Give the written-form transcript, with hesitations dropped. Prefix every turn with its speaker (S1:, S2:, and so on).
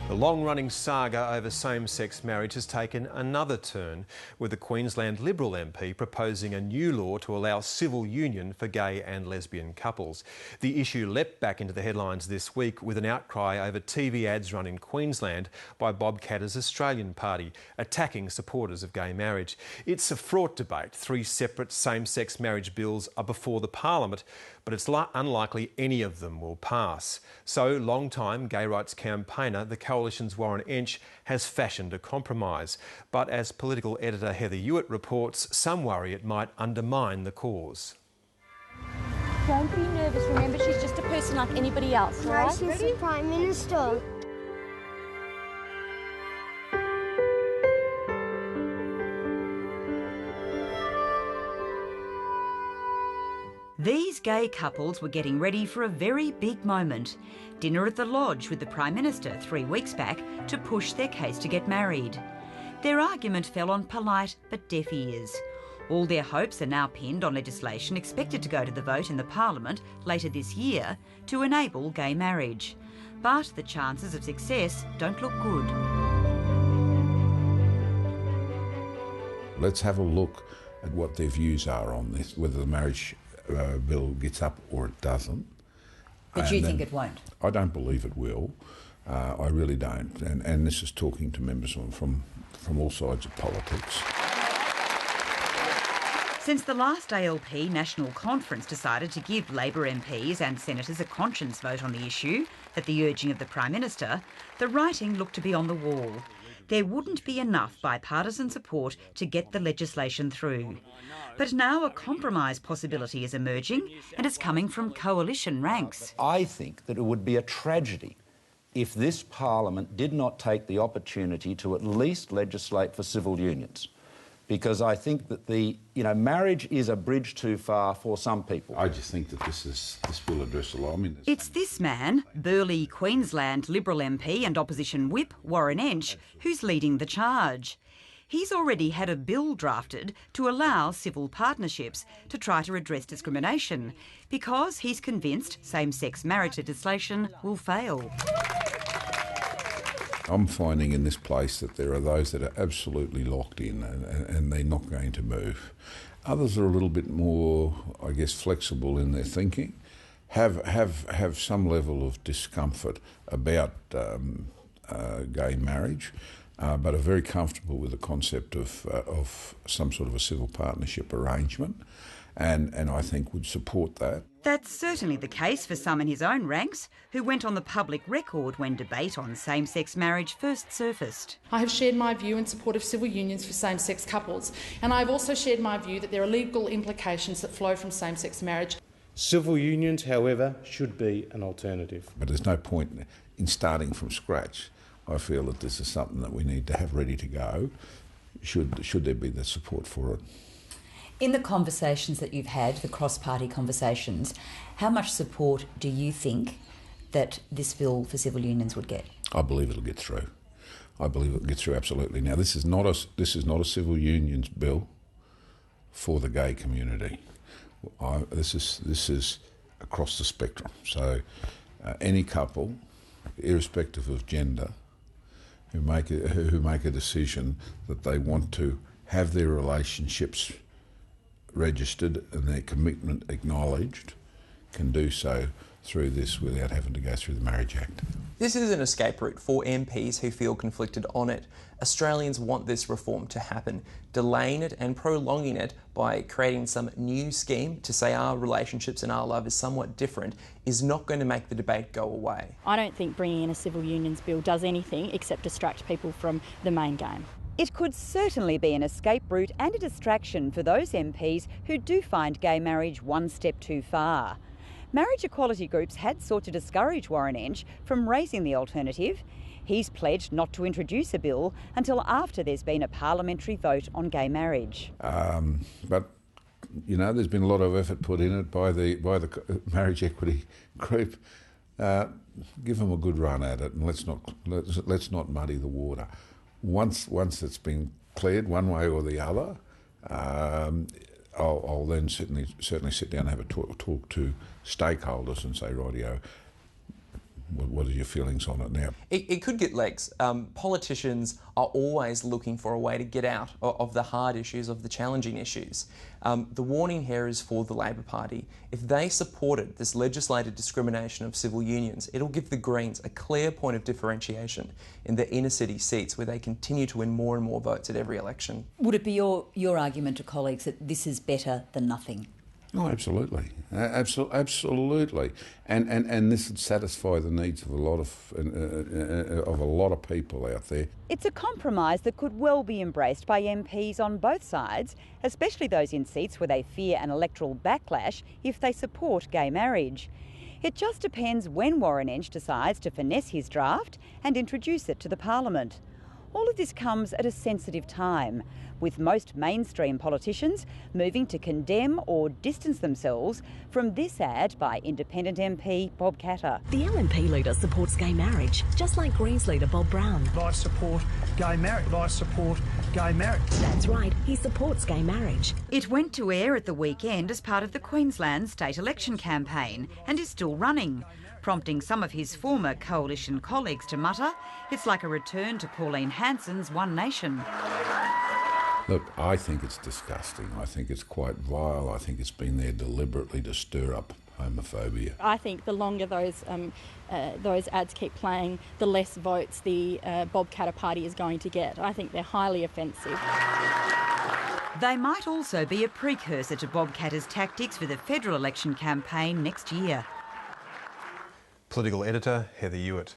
S1: The long-running saga over same-sex marriage has taken another turn, with the Queensland Liberal MP proposing a new law to allow civil union for gay and lesbian couples. The issue leapt back into the headlines this week with an outcry over TV ads run in Queensland by Bob Katter's Australian Party, attacking supporters of gay marriage. It's a fraught debate. 3 separate same-sex marriage bills are before the Parliament, but it's unlikely any of them will pass. So, long-time gay rights campaigner, the Coalition's Warren Entsch, has fashioned a compromise. But as political editor Heather Hewitt reports, some worry it might undermine the cause.
S2: Don't be nervous. Remember, she's just a person like anybody else, right?
S3: No, she's the Prime Minister.
S4: These gay couples were getting ready for a very big moment. Dinner at the Lodge with the Prime Minister 3 weeks back to push their case to get married. Their argument fell on polite but deaf ears. All their hopes are now pinned on legislation expected to go to the vote in the Parliament later this year to enable gay marriage. But the chances of success don't look good.
S5: Let's have a look at what their views are on this, whether the marriage bill gets up or it doesn't.
S4: But you think it won't?
S5: I don't believe it will. I really don't. And this is talking to members from all sides of politics.
S4: Since the last ALP National Conference decided to give Labor MPs and senators a conscience vote on the issue, at the urging of the Prime Minister, the writing looked to be on the wall. There wouldn't be enough bipartisan support to get the legislation through. But now a compromise possibility is emerging, and it's coming from coalition ranks.
S6: I think that it would be a tragedy if this Parliament did not take the opportunity to at least legislate for civil unions. Because I think that marriage is a bridge too far for some people.
S5: I just think that this will address a lot.
S4: It's this man, burly Queensland Liberal MP and opposition whip Warren Entsch, who's leading the charge. He's already had a bill drafted to allow civil partnerships to try to redress discrimination, because he's convinced same-sex marriage legislation will fail.
S5: I'm finding in this place that there are those that are absolutely locked in and they're not going to move. Others are a little bit more, I guess, flexible in their thinking, have some level of discomfort about gay marriage, but are very comfortable with the concept of some sort of a civil partnership arrangement, and I think would support that.
S4: That's certainly the case for some in his own ranks, who went on the public record when debate on same-sex marriage first surfaced.
S7: I have shared my view in support of civil unions for same-sex couples, and I have also shared my view that there are legal implications that flow from same-sex marriage.
S8: Civil unions, however, should be an alternative.
S5: But there's no point in starting from scratch. I feel that this is something that we need to have ready to go, should there be the support for it.
S9: In the conversations that you've had, the cross-party conversations, how much support do you think that this bill for civil unions would get?
S5: I believe it'll get through. I believe it'll get through, absolutely. Now, this is not a civil unions bill for the gay community. This is across the spectrum. So any couple, irrespective of gender, who make a decision that they want to have their relationships registered and their commitment acknowledged, can do so through this without having to go through the Marriage Act.
S10: This is an escape route for MPs who feel conflicted on it. Australians want this reform to happen. Delaying it and prolonging it by creating some new scheme to say our relationships and our love is somewhat different is not going to make the debate go away.
S2: I don't think bringing in a civil unions bill does anything except distract people from the main game.
S4: It could certainly be an escape route and a distraction for those MPs who do find gay marriage one step too far. Marriage equality groups had sought to discourage Warren Entsch from raising the alternative. He's pledged not to introduce a bill until after there's been a parliamentary vote on gay marriage.
S5: But there's been a lot of effort put in it by the marriage equity group. Give them a good run at it, and let's not muddy the water. Once it's been cleared one way or the other, I'll then certainly sit down and have a talk to stakeholders and say, rightio, What are your feelings on it now?
S10: It could get legs. Politicians are always looking for a way to get out of the hard issues, of the challenging issues. The warning here is for the Labor Party. If they supported this legislated discrimination of civil unions, it'll give the Greens a clear point of differentiation in the inner city seats where they continue to win more and more votes at every election.
S9: Would it be your argument to colleagues that this is better than nothing?
S5: Oh, absolutely, absolutely, and this would satisfy the needs of a lot of people out there.
S4: It's a compromise that could well be embraced by MPs on both sides, especially those in seats where they fear an electoral backlash if they support gay marriage. It just depends when Warren Entsch decides to finesse his draft and introduce it to the Parliament. All of this comes at a sensitive time, with most mainstream politicians moving to condemn or distance themselves from this ad by independent MP Bob Katter.
S11: The LNP leader supports gay marriage, just like Greens leader Bob Brown.
S12: I support gay marriage. I support gay marriage.
S11: That's right, he supports gay marriage.
S4: It went to air at the weekend as part of the Queensland state election campaign and is still running, prompting some of his former coalition colleagues to mutter, it's like a return to Pauline Hanson's One Nation.
S5: Look, I think it's disgusting. I think it's quite vile. I think it's been there deliberately to stir up homophobia.
S2: I think the longer those ads keep playing, the less votes the Bob Katter party is going to get. I think they're highly offensive.
S4: They might also be a precursor to Bob Katter's tactics for the federal election campaign next year.
S1: Political editor Heather Hewitt.